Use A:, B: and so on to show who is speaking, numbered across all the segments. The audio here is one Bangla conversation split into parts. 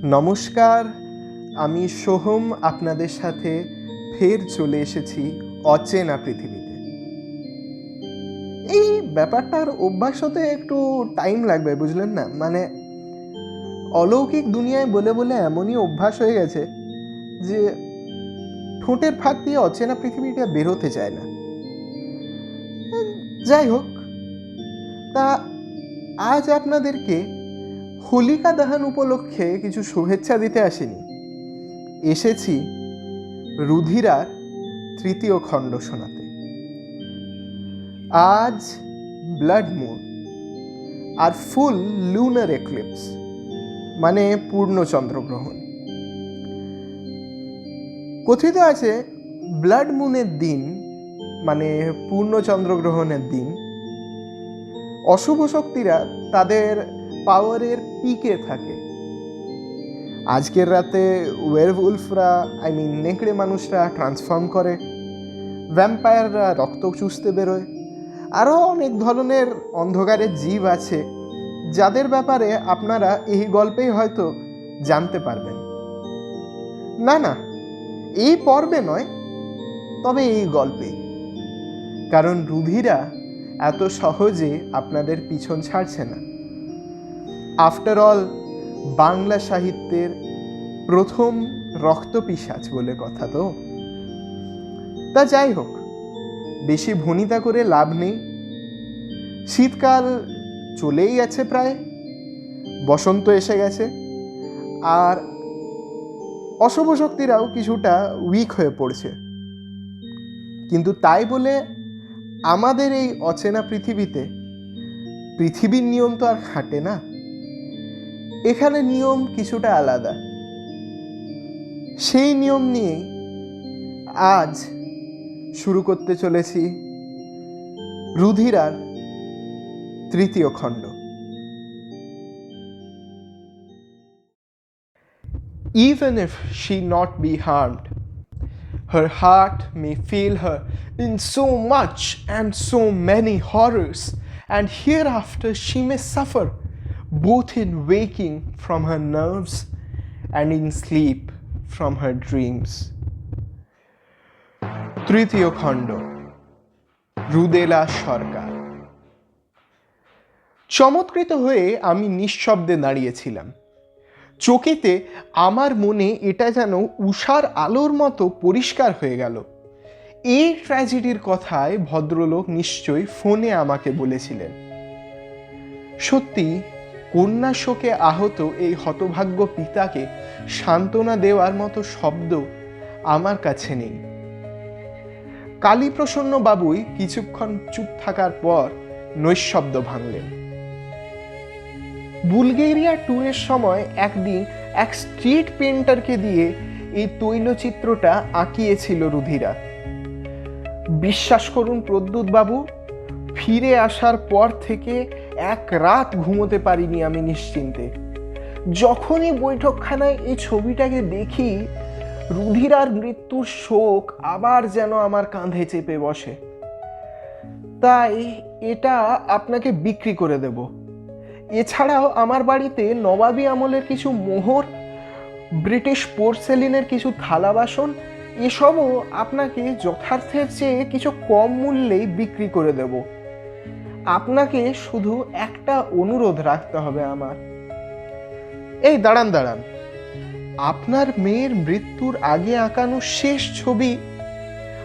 A: নমস্কার, আমি সোহম আপনাদের সাথে ফের চলে এসেছি অচেনা পৃথিবীতে। এই ব্যাপারটার অভ্যাস হতে একটু টাইম লাগবে, বুঝলেন না? মানে অলৌকিক দুনিয়ায় বলে বলে এমনই অভ্যাস হয়ে গেছে যে ঠোঁটের ফাঁক দিয়ে অচেনা পৃথিবীটা বেরোতে চায় না। যাই হোক, তা আজ আপনাদেরকে হোলিকা দহন উপলক্ষে কিছু শুভেচ্ছা দিতে আসিনি, এসেছি রুধিরার তৃতীয় খণ্ড শোনাতে। আজ ব্লাড মুন আর ফুল লুনার এক্লিপস, মানে পূর্ণ চন্দ্রগ্রহণ। কথিত আছে ব্লাড মুনের দিন, মানে পূর্ণ চন্দ্রগ্রহণের দিন, অশুভ শক্তিরা তাদের পাওয়ারের পিকে থাকে। আজকের রাতে ওয়েরউলফরা, নেকড়ে মানুষরা ট্রান্সফর্ম করে, ভ্যাম্পায়াররা রক্ত চুষতে বেরোয়, আরও অনেক ধরনের অন্ধকারের জীব আছে যাদের ব্যাপারে আপনারা এই গল্পেই হয়তো জানতে পারবেন। না, এই পর্বে নয়, তবে এই গল্পে। কারণ রুধিরা এত সহজে আপনাদের পিছন ছাড়ছে না। আফটার অল, বাংলা সাহিত্যের প্রথম রক্তপিশাচ বলে কথা তো। তা যাই হোক, বেশি ভনিতা করে লাভ নেই। শীতকাল চলেই গেছে, প্রায় বসন্ত এসে গেছে, আর অশুভ শক্তিরাও কিছুটা উইক হয়ে পড়ছে। কিন্তু তাই বলে আমাদের এই অচেনা পৃথিবীতে পৃথিবীর নিয়ম তো আর খাটে না। এখানে নিয়ম কিছুটা আলাদা। সেই নিয়ম নিয়েই আজ শুরু করতে চলেছি রুধিরার তৃতীয় খণ্ড। Even if she not be harmed, her heart may fail her in so much and so many horrors, and hereafter she may suffer both in waking from her nerves and in sleep from her dreams. তৃতীয় খণ্ড, রুদেলা সরকার। চমৎকৃত হয়ে আমি নিঃশব্দে দাঁড়িয়েছিলাম। চকিতে আমার মনে এটা যেন উষার আলোর মতো পরিষ্কার হয়ে গেল। এই ট্র্যাজেডির কথায় ভদ্রলোক নিশ্চয়ই ফোনে আমাকে বলেছিলেন। সত্যি, কন্যা শোকে আহত এই হতভাগ্য পিতাকে সান্ত্বনা দেওয়ার মতো শব্দ আমার কাছে নেই। কালীপ্রসন্ন বাবুই কিছুক্ষণ চুপ থাকার পর নৈশব্দ ভাঙলেন। বুলগেরিয়া ট্যুরের সময় একদিন এক স্ট্রিট পেন্টারকে দিয়ে এই তৈলচিত্রটা আঁকিয়েছিল রুধিরা। বিশ্বাস করুন প্রদ্যুৎ বাবু, ফিরে আসার পর থেকে এক রাত ঘুমোতে পারিনি আমি নিশ্চিন্তে। যখনই বৈঠকখানায় এই ছবিটাকে দেখি, রুধিরার মৃত্যুর শোক আবার যেন আমার কাঁধে চেপে বসে। তাই এটা আপনাকে বিক্রি করে দেব। এছাড়াও আমার বাড়িতে নবাবী আমলের কিছু মোহর, ব্রিটিশ পোর্সেলিনের কিছু থালা বাসন, এসবও আপনাকে যথার্থের চেয়ে কিছু কম মূল্যেই বিক্রি করে দেব। আপনাকে শুধু একটা অনুরোধ রাখতে হবে আমার। এই দাঁড়ান, আপনার মেয়ের মৃত্যুর আগে আঁকানো শেষ ছবি,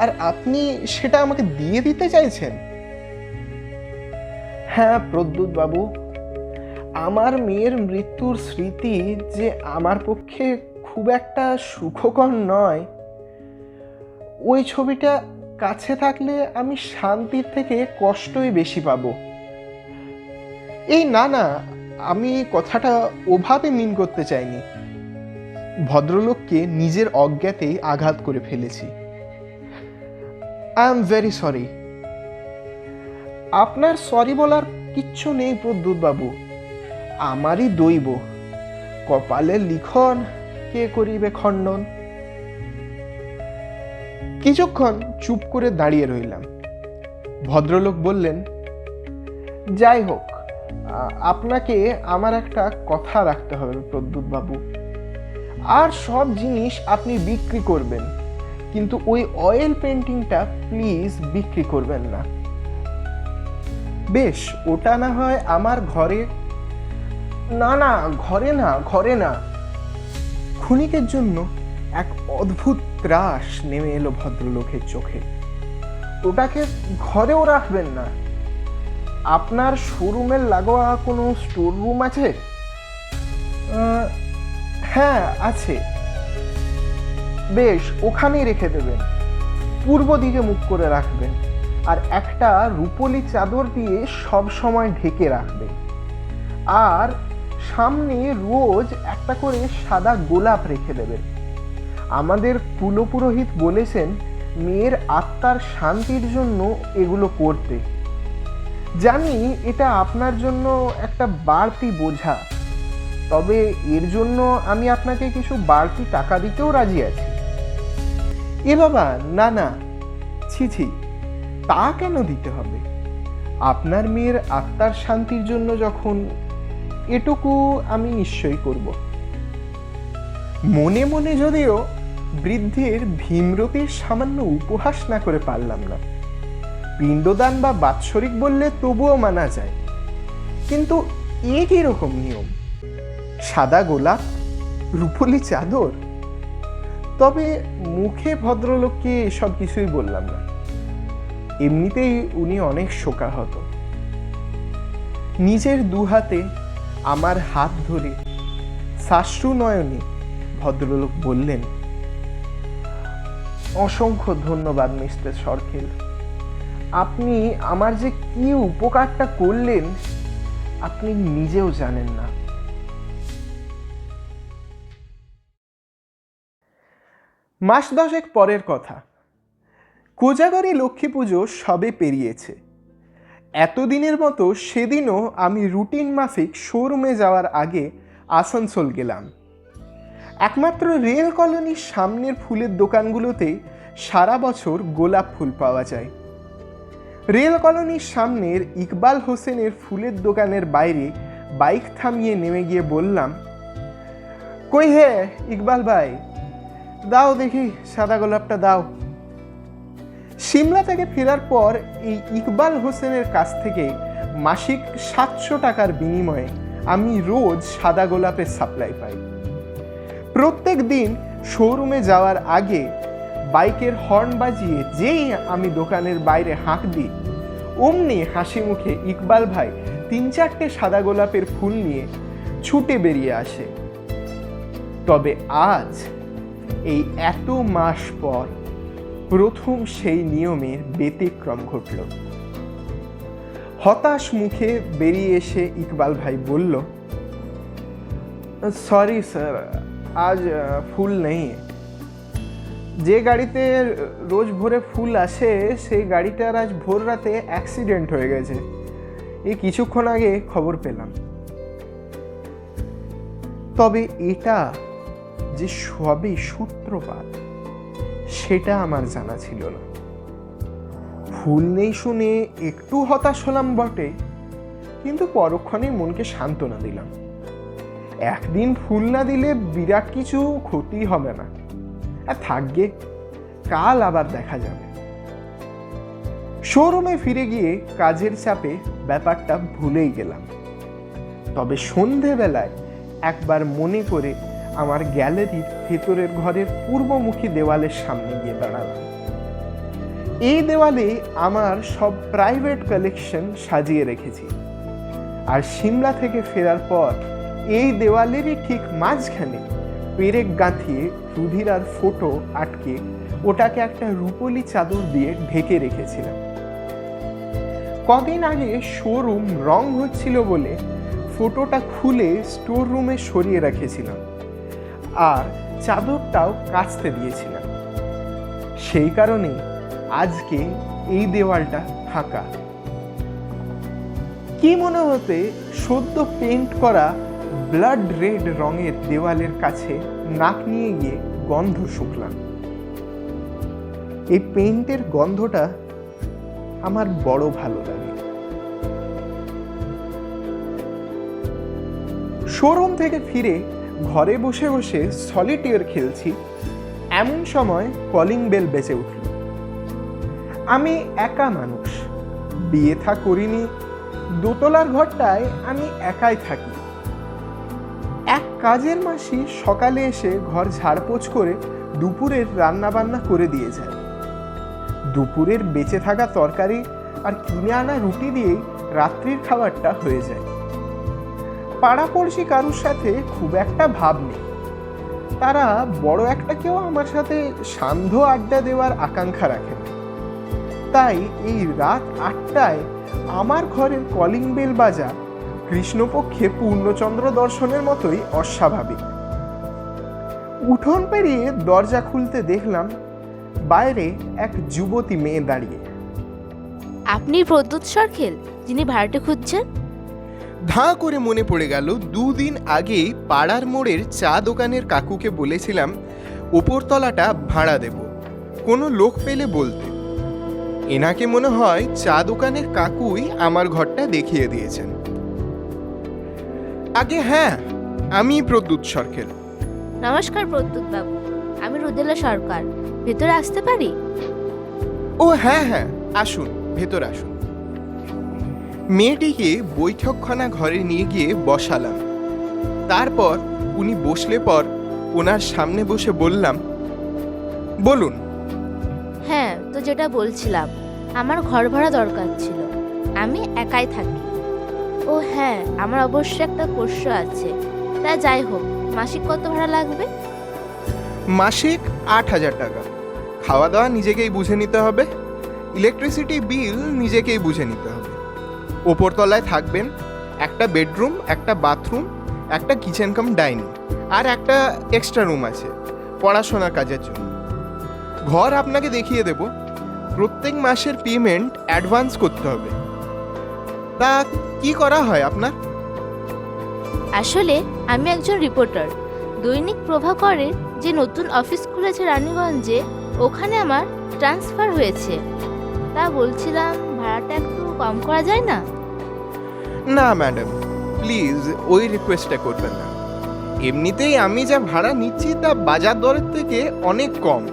A: আর আপনি সেটা আমাকে দিয়ে দিতে চাইছেন? হ্যাঁ প্রদ্যুৎ বাবু, আমার মেয়ের মৃত্যুর স্মৃতি যে আমার পক্ষে খুব একটা সুখকর নয়। ওই ছবিটা কাছে থাকলে আমি শান্তির থেকে কষ্টই বেশি পাবো। এই না, আমি কথাটা ওভাবে মিন করতে চাইনি। ভদ্রলোককে নিজের অজ্ঞাতেই আঘাত করে ফেলেছি। I am very sorry. আপনার সরি বলার কিচ্ছু নেই প্রদ্যুৎ বাবু, আমারই দৈব। কপালের লিখন কে করিবে খণ্ডন। কিছুক্ষণ চুপ করে দাঁড়িয়ে রইলাম। ভদ্রলোক বললেন, যাই হোক, আপনাকে আমার একটা কথা রাখতে হবে প্রদ্যুৎ বাবু। আর সব জিনিস আপনি বিক্রি করবেন, কিন্তু ওই অয়েল পেন্টিংটা প্লিজ বিক্রি করবেন না। বেশ, ওটা না হয় আমার ঘরে। না না, ঘরে না, ঘরে না। ক্ষণিকের জন্য এক অদ্ভুত ত্রাস নেমে এলো ভদ্রলোকের চোখে। ওটাকে ঘরেও রাখবেন না? আপনার শোরুমের লাগোয়া কোনো স্টোর রুম আছে? হ্যাঁ আছে। বেশ, ওখানেই রেখে দেবেন। পূর্ব দিকে মুখ করে রাখবেন, আর একটা রুপোলি চাদর দিয়ে সব সময় ঢেকে রাখবেন। আর সামনে রোজ একটা করে সাদা গোলাপ রেখে দেবেন। আমাদের কুলপুরোহিত বলেছেন মেয়ের আত্মার শান্তির জন্য এগুলো করতে। জানি এটা আপনার জন্য একটা বাড়তি বোঝা, তবে এর জন্য আমি আপনাকে কিছু বাড়তি টাকা দিতেও রাজি আছি। এ বাবা, না না, ছি ছি, তা কেন দিতে হবে? আপনার মেয়ের আত্মার শান্তির জন্য যখন, এটুকু আমি নিশ্চয়ই করব। মনে মনে যদিও বৃদ্ধের ভীমরতির সামান্য উপহাস না করে পারলাম না। পিণ্ডদান বা বাৎসরিক বললে তবুও মানা যায়, কিন্তু এ কিরকম নিয়ম? সাদা গোলাপ, রুপোলি চাদর? তবে মুখে ভদ্রলোককে এসব কিছুই বললাম না। এমনিতেই উনি অনেক শোকাহত। নিজের দুহাতে আমার হাত ধরে সাশ্রু নয়নে ভদ্রলোক বললেন, অসংখ্য ধন্যবাদ মিস্টার সরকেল। আপনি আমার যে কি উপকারটা করলেন আপনি নিজেও জানেন না। মাস 10 পরের কথা। কোজাগরী লক্ষ্মী পুজো সবে পেরিয়েছে। এতদিনের মতো সেদিনও আমি রুটিন মাফিক শোরুমে যাওয়ার আগে আসানসোল গেলাম। একমাত্র রেল কলোনির সামনের ফুলের দোকানগুলোতেই সারা বছর গোলাপ ফুল পাওয়া যায়। রেল কলোনির সামনের ইকবাল হোসেনের ফুলের দোকানের বাইরে বাইক থামিয়ে নেমে গিয়ে বললাম, কই হে ইকবাল ভাই, দাও দেখি সাদা গোলাপটা দাও। সিমলা থেকে ফেরার পর এই ইকবাল হোসেনের কাছ থেকে মাসিক 700 টাকার বিনিময়ে আমি রোজ সাদা গোলাপের সাপ্লাই পাই। প্রত্যেক দিন শোরুমে যাওয়ার আগে বাইকের হর্ন বাজিয়ে যেই আমি দোকানের বাইরে হাঁক দিই, অমনি হাসি মুখে ইকবাল ভাই 3-4টে সাদা গোলাপের ফুল নিয়ে ছুটে বেরিয়ে আসে। তবে আজ এই এত মাস পর প্রথম সেই নিয়মের ব্যতিক্রম ঘটল। হতাশ মুখে বেরিয়ে এসে ইকবাল ভাই বলল, সরি স্যার, আজ ফুল নেই। যে গাড়িতে রোজ ভোরে ফুল আসে সেই গাড়িটার আজ ভোর রাতে অ্যাক্সিডেন্ট হয়ে গেছে, এই কিছুক্ষণ আগে খবর পেলাম। তবে এটা যে সবই সূত্রপাত সেটা আমার জানা ছিল না। ফুল নেই শুনে একটু হতাশ হলাম বটে, কিন্তু পরক্ষণেই মনকে সান্ত্বনা দিলাম। একদিন ফুল না দিলে বিরাট কিছু ক্ষতি হবে না, আর থাকবে, কাল আবার দেখা যাবে। শোরুমে ফিরে গিয়ে কাজের চাপে ব্যাপারটা ভুলেই গেলাম। তবে সন্ধেবেলায় একবার মনে করে আমার গ্যালারির ভেতরের ঘরের পূর্বমুখী দেওয়ালের সামনে গিয়ে দাঁড়ালাম। এই দেওয়ালে আমার সব প্রাইভেট কালেকশন সাজিয়ে রেখেছি, আর সিমলা থেকে ফেরার পর এই দেওয়ালেরই ঠিক মাঝখানে পেরেক গাঁথিয়ে রুধিরার ফটো আটকে ওটাকে একটা রুপোলি চাদর দিয়ে ঢেকে রেখেছিলাম। কদিন আগে শোরুম রং হচ্ছিল বলে ফটোটা খুলে স্টোর রুমে সরিয়ে রেখেছিলাম, আর চাদরটাও কাচতে দিয়েছিলাম। সেই কারণে আজকে এই দেওয়ালটা ফাঁকা। কি মনে হতে সদ্য পেইন্ট করা ব্লাড রেড রঙের দেওয়ালের কাছে নাক নিয়ে গিয়ে গন্ধ শুকলাম। এই পেইন্টের গন্ধটা আমার বড় ভালো লাগে। শোরুম থেকে ফিরে ঘরে বসে বসে সলিটিয়ার খেলছি, এমন সময় কলিং বেল বেজে উঠল। আমি একা মানুষ, বিয়ে থা করিনি, দোতলার ঘরটায় আমি একাই থাকি। এক কাজের মাসি সকালে এসে ঘর ঝাড়পোছ করে দুপুরের রান্না বান্না করে দিয়ে যায়। দুপুরের বেঁচে থাকা তরকারি আর কিনে আনা রুটি দিয়েই রাত্রির খাবারটা হয়ে যায়। পাড়াপড়শি কারুর সাথে খুব একটা ভাব নেই, তারা বড় একটা কেউ আমার সাথে সান্ধ্য আড্ডা দেওয়ার আকাঙ্ক্ষা রাখে না। তাই এই রাত 8টায় আমার ঘরের কলিং বেল বাজা কৃষ্ণপক্ষে পূর্ণচন্দ্র দর্শনের মতোই অস্বাভাবিক। উঠোন পেরিয়ে দরজা খুলতে দেখলাম বাইরে এক যুবতী মেয়ে দাঁড়িয়ে।
B: আপনি প্রদ্যুৎ সরকেল, যিনি ভাড়াটে খুঁজছেন?
A: ধাঁ করে মনে পড়ে গেল 2 দিন আগে পাড়ার মোড়ের চা দোকানের কাকুকে বলেছিলাম উপরতলাটা ভাড়া দেব, কোনো লোক পেলে বলতে। এনাকে মনে হয় চা দোকানের কাকুই আমার ঘরটা দেখিয়ে দিয়েছেন। আগে হ্যাঁ, আমি প্রদ্যুৎ সরকেল।
B: নমস্কার প্রদ্যুৎ বাবু, আমি রুদেলা সরকার, ভেতরে আসতে পারি?
A: ও হ্যাঁ হ্যাঁ, আসুন, ভেতর আসুন। মেয়েটিকে বৈঠকখানা ঘরে নিয়ে গিয়ে বসালাম। তারপর উনি বসলে পর ওনার সামনে বসে বললাম, বলুন।
B: হ্যাঁ, তো যেটা বলছিলাম, আমার ঘর ভাড়া দরকার ছিল, আমি একাই থাকি। ও হ্যাঁ, আমার অবশ্যই একটা পোষ্য আছে। তা যাই হোক, মাসিক কত ভাড়া লাগবে?
A: মাসিক 8,000 টাকা। খাওয়া দাওয়া নিজেকেই বুঝে নিতে হবে, ইলেকট্রিসিটি বিল নিজেকেই বুঝে নিতে হবে। ওপরতলায় থাকবেন, একটা বেডরুম, একটা বাথরুম, একটা কিচেন কাম ডাইনিং, আর একটা এক্সট্রা রুম আছে পড়াশোনার কাজের জন্য। ঘর আপনাকে দেখিয়ে দেব, প্রত্যেক মাসের পেমেন্ট অ্যাডভান্স করতে হবে। তা কি করা হয় আপনার?
B: আসলে আমি একজন রিপোর্টার, দৈনিক প্রভাকরের যে নতুন অফিস খুলেছে রানীগঞ্জে, ওখানে আমার ট্রান্সফার হয়েছে। তা বলছিলাম, ভাড়াটা একটু কম করা যায় না?
A: না ম্যাডাম, প্লিজ ওই রিকোয়েস্টটা করবেন না। এমনিতেই আমি যা ভাড়া নিচ্ছি তা বাজার দরের থেকে অনেক কম।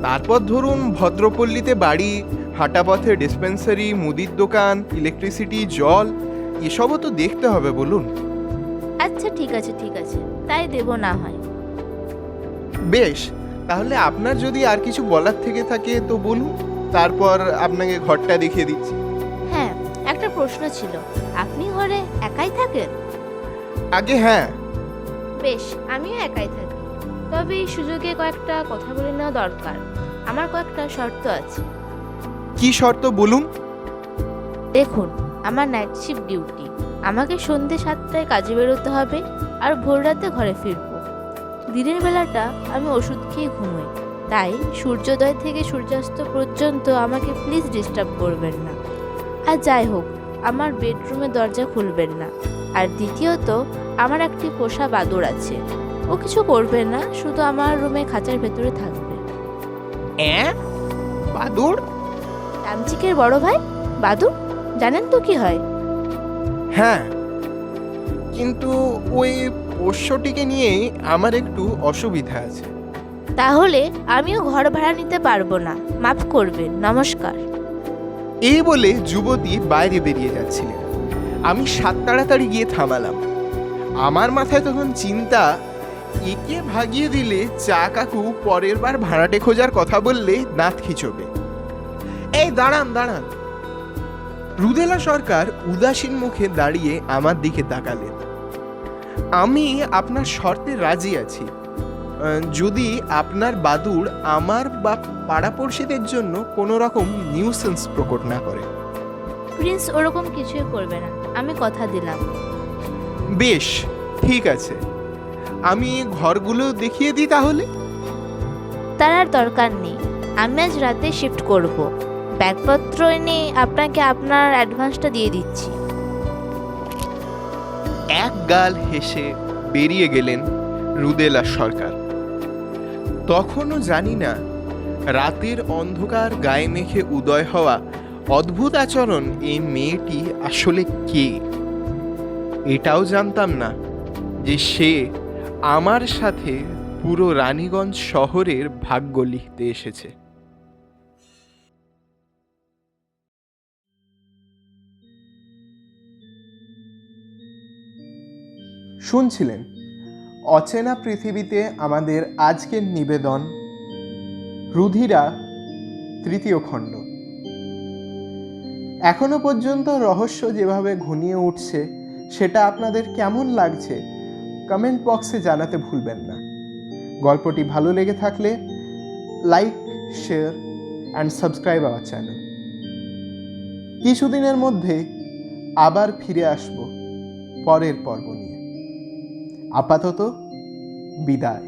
A: তারপর ধরুন ভদ্রপল্লীতে বাড়ি, হাঁটা পথে ডিসপেন্সারি, মুদির দোকান, ইলেকট্রিসিটি, জল, এসবও তো দেখতে হবে বলুন।
B: আচ্ছা ঠিক আছে ঠিক আছে, তাই দেব না হয়।
A: বেশ, তাহলে আপনার যদি আর কিছু বলার থেকে থাকে তো বলুন, তারপর আপনাকে ঘরটা দেখিয়ে দিচ্ছি।
B: হ্যাঁ, একটা প্রশ্ন ছিল, আপনি ঘরে একাই থাকেন?
A: আগে হ্যাঁ।
B: বেশ, আমিও একাই থাকি, তবে এই সুযোগে কয়েকটা কথা বলে নেওয়া দরকার। আমার কয়েকটা শর্ত আছে।
A: কি শর্ত বলুন?
B: দেখুন, আমার নাইট শিফট ডিউটি, আমাকে সন্ধ্যে 7টায় কাজে বেরোতে হবে আর ভোর রাতে ঘরে ফিরবো। দিনের বেলাটা আমি ওষুধ খেয়ে ঘুমোই, তাই সূর্যোদয় থেকে সূর্যাস্ত পর্যন্ত আমাকে প্লিজ ডিস্টার্ব করবেন না। আর যাই হোক, আমার বেডরুমে দরজা খুলবেন না। আর দ্বিতীয়ত, আমার একটি পোষা বাদুড় আছে, ও কিছু করবে না, শুধু আমার রুমে খাঁচার ভেতরে থাকবে।
A: বাদুড়?
B: তামচিকের বড় ভাই বাদুড়, জানেন তো কি হয়?
A: হ্যাঁ, কিন্তু ওই পোষ্যটিকে নিয়েই আমার একটু অসুবিধা আছে।
B: তাহলে আমিও ঘর ভাড়া নিতে পারবো না, মাফ করবেন, নমস্কার।
A: এই বলে যুবতী বাইরে বেরিয়ে যাচ্ছিলেন। আমি সাত তাড়াতাড়ি গিয়ে থামালাম। আমার মাথায় তখন চিন্তা, একে ভাগিয়ে দিলে চা কাকু পরের বার ভাড়াটে খোঁজার কথা বললে দাঁত খিচবে। এই দাঁড়ান দাঁড়ান। রুদেলা সরকার উদাসীন মুখে দাঁড়িয়ে আমার দিকে তাকালেন। আমি আপনার শর্তে রাজি আছি, যদি আপনার বাদুড় আমার বা পাড়াপড়শিদের জন্য কোনো রকম নিউসেন্স প্রকট না করে।
B: প্রিন্স ওরকম কিছুই করবে না, আমি কথা দিলাম।
A: বেশ, ঠিক আছে, আমি ঘরগুলো দেখিয়ে দিই তাহলে।
B: তার আর দরকার নেই, আমি আজ রাতে শিফট করব। ব্যাগপত্র এনে আপনাকে আপনার অ্যাডভান্সটা দিয়ে দিচ্ছি।
A: এক গাল হেসে বেরিয়ে গেলেন রুদেলা সরকার। তখনও জানি না রাতের অন্ধকার গায়ে মেখে উদয় হওয়া অদ্ভুত আচরণ এই মেয়েটি আসলে কে। এটাও জানতাম না যে সে আমার সাথে পুরো রানীগঞ্জ শহরের ভাগ্য লিখতে এসেছে। শুনছিলেন অচেনা পৃথিবীতে আমাদের আজকের নিবেদন রুধিরা তৃতীয় খণ্ড। এখনো পর্যন্ত রহস্য যেভাবে ঘনিয়ে উঠছে সেটা আপনাদের কেমন লাগছে কমেন্ট বক্সে জানাতে ভুলবেন না। গল্পটি ভালো লেগে থাকলে like, share and subscribe our channel. কিছুদিনের মধ্যে আবার ফিরে আসব পরের পর্ব নিয়ে। আপাতত বিদায়।